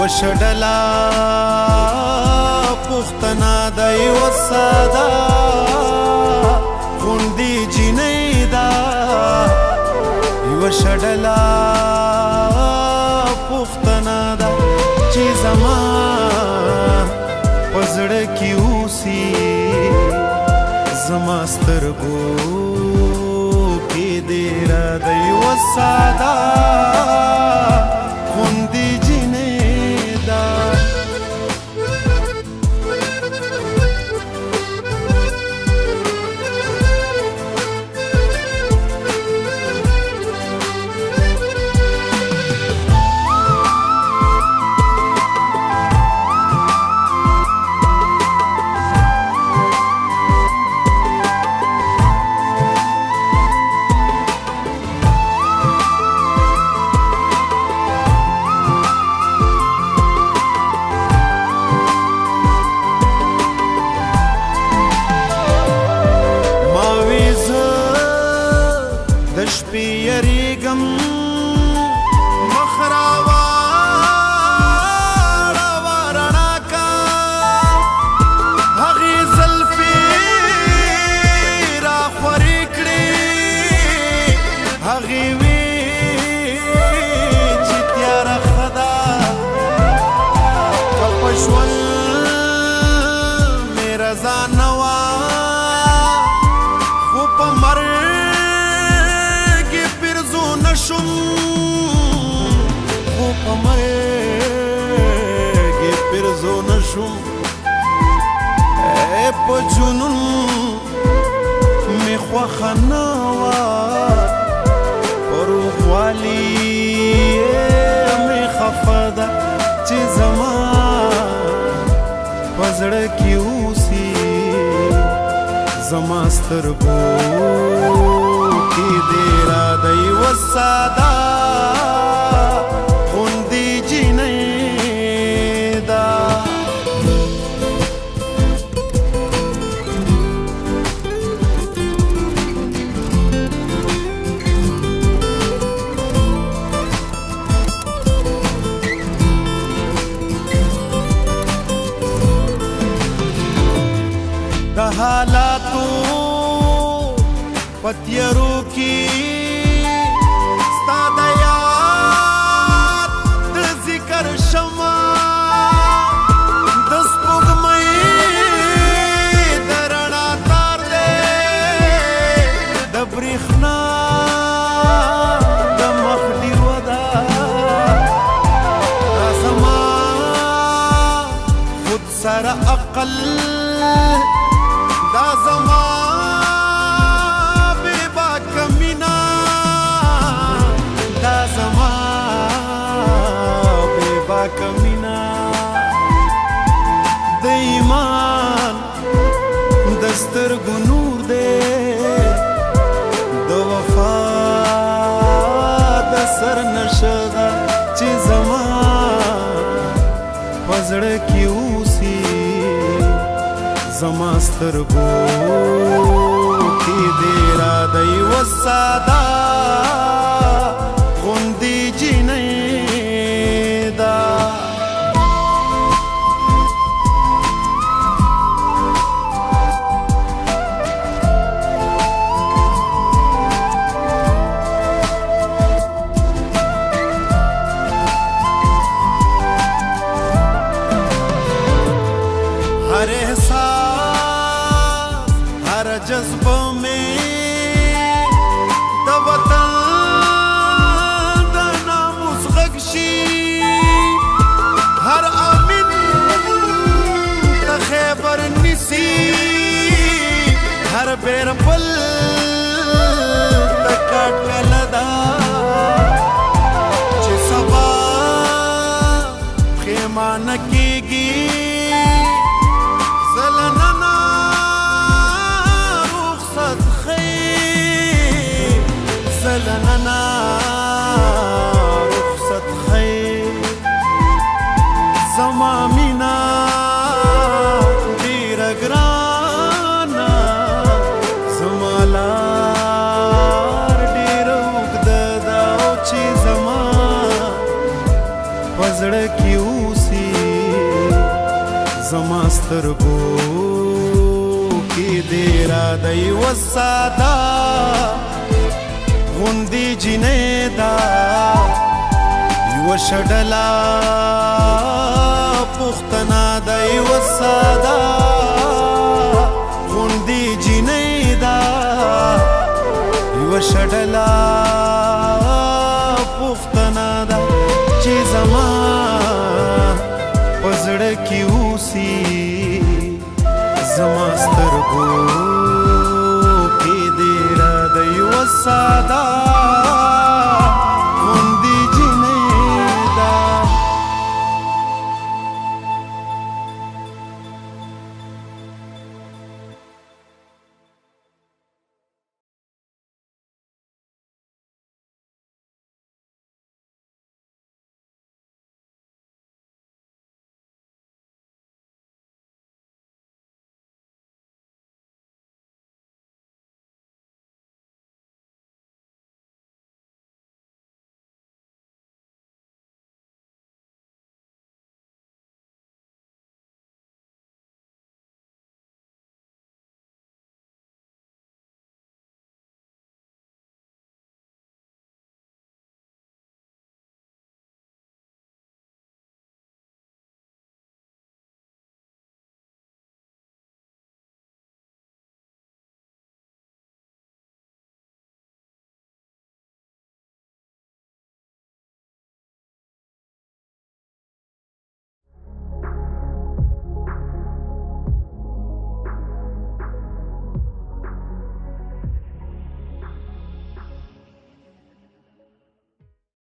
وشډلا پختنا د یو ساده غوندې جنۍ دا یو شډلا پختنا دا چې زما پزړه کې اوسي زما سترګو کې دې را د یو ساده غوندې شپې یریږم مخ راواړوه رڼا کا هغې زلفې راخورې کړې هغې وې چې تیاره ښه ده که په ژوند مې رضا نه وه خو په مرګ شم خو په مرګ پرزو نشم په جنون مې خوښه نه وه په روغوالي مې خفه ده چې زما په زړه کې اوسي زما سترګو کې دې را د یوه ساده غوندې جنۍ ده د حالاتو په تیارو کې ستا د یاد د ذکر شمه د سپوږمۍ د رڼا تار دی د برېښنا د مخ ډیوه ده دا زما خود سره عقل دا زما کمینا د ایمان د سترګو نور دی د وفا د سر نشه ده چې زما په زړه کې اوسي زما سترګو کې دې را د یوه ساده غوندې جنۍ हर एहसास हर जज्बों में د وطن د ناموس غږ شي هر امین د خیبر نیسي هر بیربل د کټکله ده چې سبا پښېمانه کېږي زلننا رخصت خیر زلننا رخصت خیر زما مینا ډیره ګرانه زما لار ډیره اوږده ده او چې زما په پزړه کې اوسي زما سترګو کې دې اراده یوه ساده غوندې جینۍ ده یوه ښه ډله پوښتنه ده یوه ساده غوندې جینۍ ده یوه ښه ډله پوښتنه ده چې زما په زړه کې اوسي زما سترګو